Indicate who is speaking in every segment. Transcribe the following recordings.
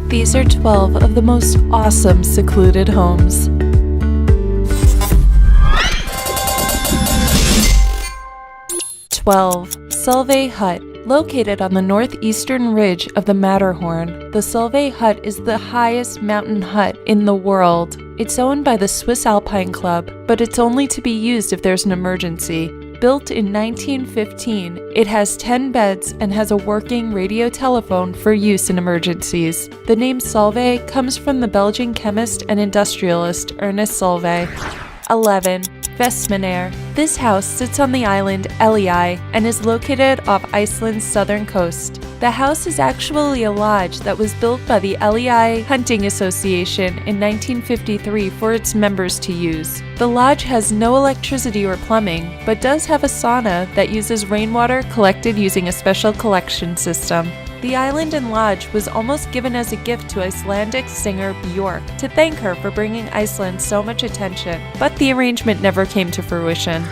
Speaker 1: These are 12 of the most awesome secluded homes. 12. Solvay Hut. Located on the northeastern ridge of the Matterhorn, the Solvay Hut is the highest mountain hut in the world. It's owned by the Swiss Alpine Club, but it's only to be used if there's an emergency. Built in 1915, it has 10 beds and has a working radio telephone for use in emergencies. The name Solvay comes from the Belgian chemist and industrialist Ernest Solvay. 11. Vestmannaeyjar. This house sits on the island Elei and is located off Iceland's southern coast. The house is actually a lodge that was built by the Elei Hunting Association in 1953 for its members to use. The lodge has no electricity or plumbing, but does have a sauna that uses rainwater collected using a special collection system. The island and lodge was almost given as a gift to Icelandic singer Björk to thank her for bringing Iceland so much attention, but the arrangement never came to fruition.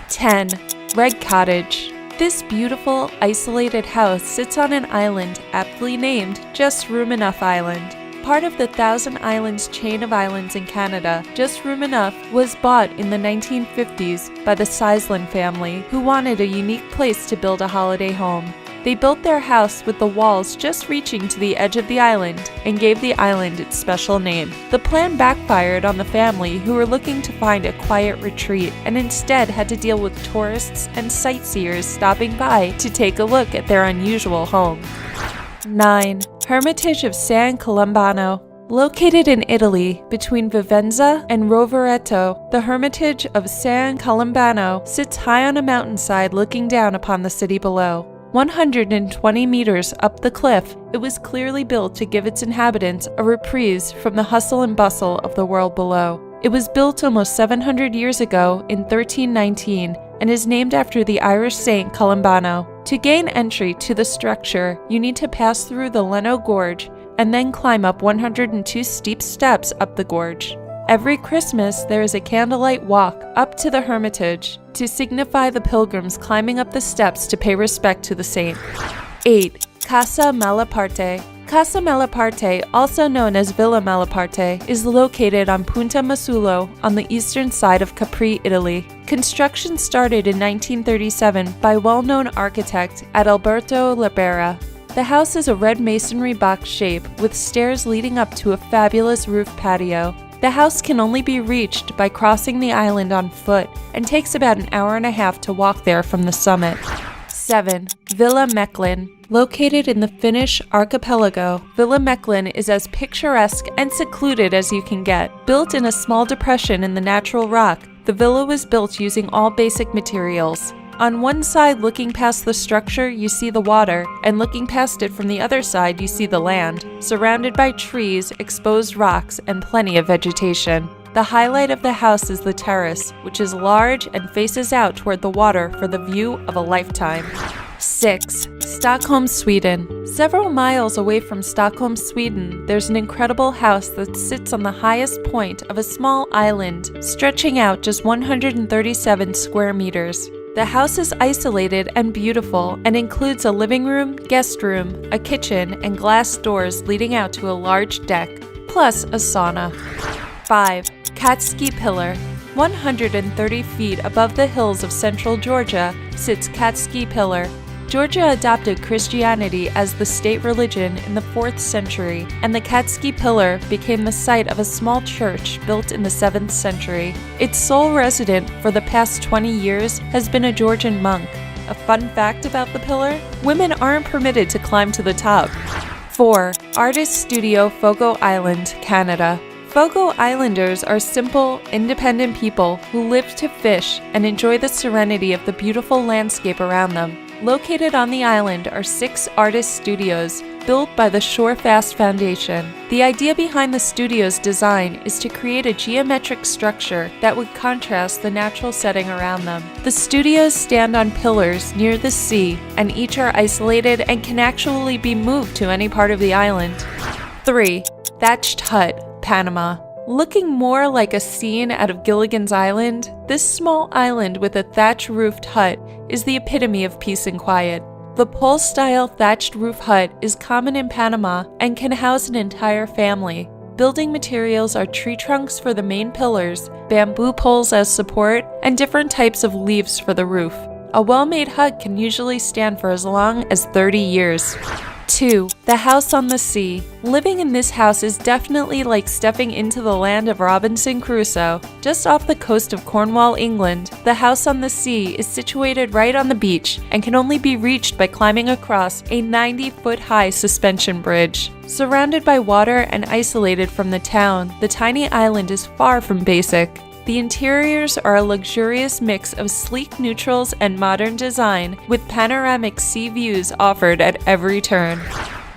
Speaker 1: 10. Red Cottage. This beautiful, isolated house sits on an island aptly named Just Room Enough Island. Part of the Thousand Islands chain of islands in Canada, Just Room Enough was bought in the 1950s by the Sizeland family, who wanted a unique place to build a holiday home. They built their house with the walls just reaching to the edge of the island and gave the island its special name. The plan backfired on the family, who were looking to find a quiet retreat and instead had to deal with tourists and sightseers stopping by to take a look at their unusual home. 9. Hermitage of San Colombano. Located in Italy, between Vivenza and Rovereto, the Hermitage of San Colombano sits high on a mountainside looking down upon the city below. 120 meters up the cliff, it was clearly built to give its inhabitants a reprise from the hustle and bustle of the world below. It was built almost 700 years ago in 1319 and is named after the Irish saint Columbano. To gain entry to the structure, you need to pass through the Leno Gorge and then climb up 102 steep steps up the gorge. Every Christmas, there is a candlelight walk up to the Hermitage to signify the pilgrims climbing up the steps to pay respect to the saint. 8. Casa Malaparte. Casa Malaparte, also known as Villa Malaparte, is located on Punta Masullo on the eastern side of Capri, Italy. Construction started in 1937 by well-known architect Adalberto Labera. The house is a red masonry box shape with stairs leading up to a fabulous roof patio. The house can only be reached by crossing the island on foot and takes about an hour and a half to walk there from the summit. 7. Villa Mechlin. Located in the Finnish archipelago, Villa Mechlin is as picturesque and secluded as you can get. Built in a small depression in the natural rock, the villa was built using all basic materials. On one side, looking past the structure, you see the water, and looking past it from the other side, you see the land, surrounded by trees, exposed rocks, and plenty of vegetation. The highlight of the house is the terrace, which is large and faces out toward the water for the view of a lifetime. 6. Stockholm, Sweden. Several miles away from Stockholm, Sweden, there's an incredible house that sits on the highest point of a small island, stretching out just 137 square meters. The house is isolated and beautiful and includes a living room, guest room, a kitchen, and glass doors leading out to a large deck, plus a sauna. 5. Katski Pillar. 130 feet above the hills of central Georgia sits Katski Pillar. Georgia adopted Christianity as the state religion in the 4th century, and the Katski Pillar became the site of a small church built in the 7th century. Its sole resident for the past 20 years has been a Georgian monk. A fun fact about the pillar: women aren't permitted to climb to the top. 4. Artist Studio, Fogo Island, Canada. Fogo Islanders are simple, independent people who live to fish and enjoy the serenity of the beautiful landscape around them. Located on the island are 6 artist studios built by the Shorefast Foundation. The idea behind the studio's design is to create a geometric structure that would contrast the natural setting around them. The studios stand on pillars near the sea, and each are isolated and can actually be moved to any part of the island. 3. Thatched Hut, Panama. Looking more like a scene out of Gilligan's Island, this small island with a thatch-roofed hut is the epitome of peace and quiet. The pole-style thatched roof hut is common in Panama and can house an entire family. Building materials are tree trunks for the main pillars, bamboo poles as support, and different types of leaves for the roof. A well-made hut can usually stand for as long as 30 years. 2. The house on the sea. Living in this house is definitely like stepping into the land of Robinson Crusoe. Just off the coast of Cornwall, England, the house on the sea is situated right on the beach and can only be reached by climbing across a 90-foot-high suspension bridge. Surrounded by water and isolated from the town, the tiny island is far from basic. The interiors are a luxurious mix of sleek neutrals and modern design, with panoramic sea views offered at every turn.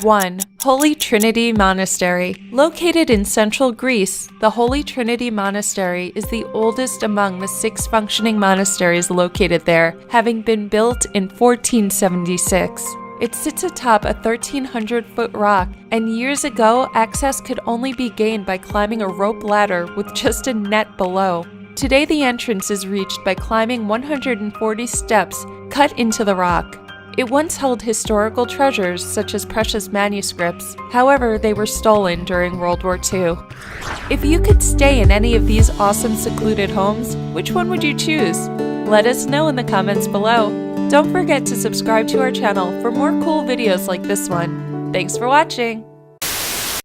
Speaker 1: 1. Holy Trinity Monastery. Located in central Greece, the Holy Trinity Monastery is the oldest among the 6 functioning monasteries located there, having been built in 1476. It sits atop a 1,300-foot rock, and years ago, access could only be gained by climbing a rope ladder with just a net below. Today, the entrance is reached by climbing 140 steps cut into the rock. It once held historical treasures such as precious manuscripts. However, they were stolen during World War II. If you could stay in any of these awesome secluded homes, which one would you choose? Let us know in the comments below. Don't forget to subscribe to our channel for more cool videos like this one. Thanks for watching!